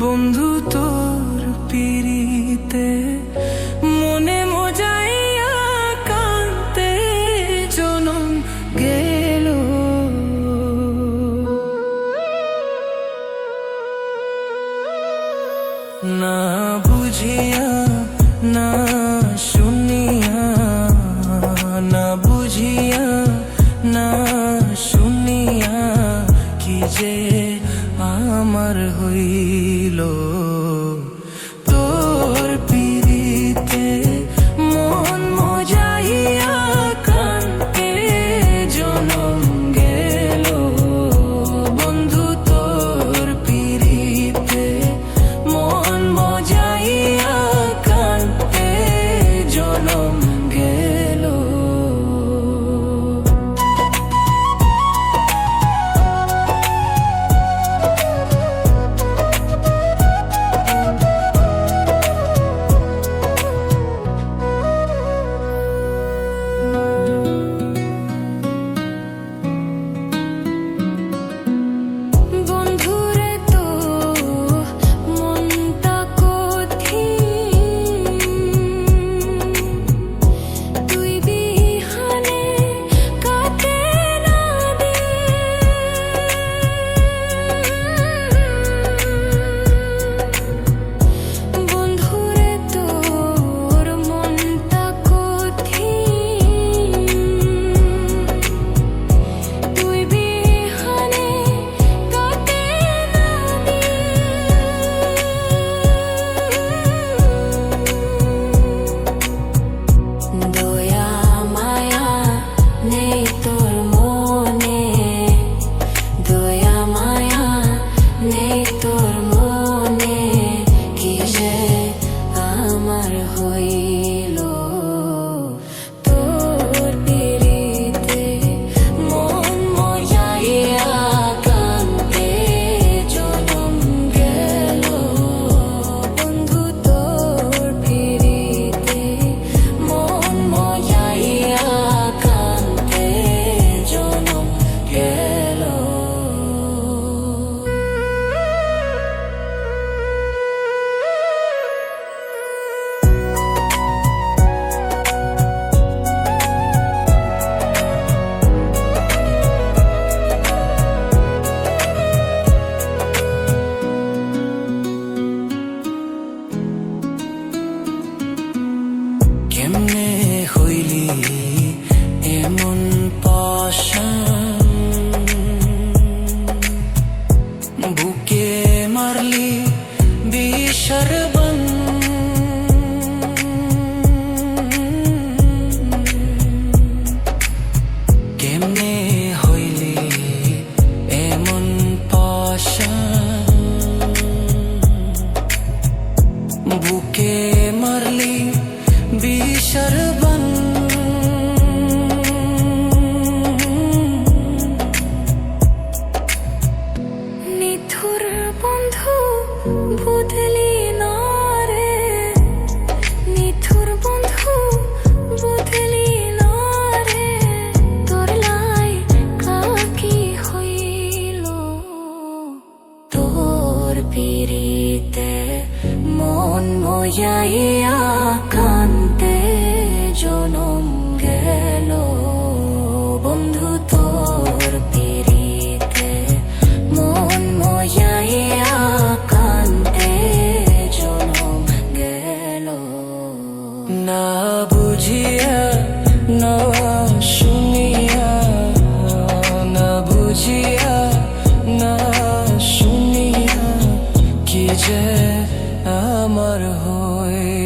বন্ধু তোর পিরিতে মনে মজাইয়া কান্তে জনম গেল। না বুঝিয়া না শুনিয়া, না বুঝিয়া না শুনিয়া কি যে আমার হইল। তোর পিরিতে মন মজাইয়া কান্তে জনম গেল। বন্ধু তোর পিরিতে মন মজাইয়া কান্তে জনম গেল। কেমনে হইলি এমন পাশান, বুকে মারলি বিষর বান। কেমনে হইলি এমন পাশান, বুকে মারলি বিষর বান। নিথুর বন্ধু বুঝলি না রে, নিথুর বন্ধু বুঝলি না রে, তোর লাই কাকি হইল। তোর পিরিতে মন মজাইয়া কান্তে জনম গেল। বন্ধু তোর পিরিতে মন মজাইয়া কান্তে জনম গেল। না বুঝিয়া না শুনিয়া, না বুঝিয়া না শুনিয়া কি যে আমার হই।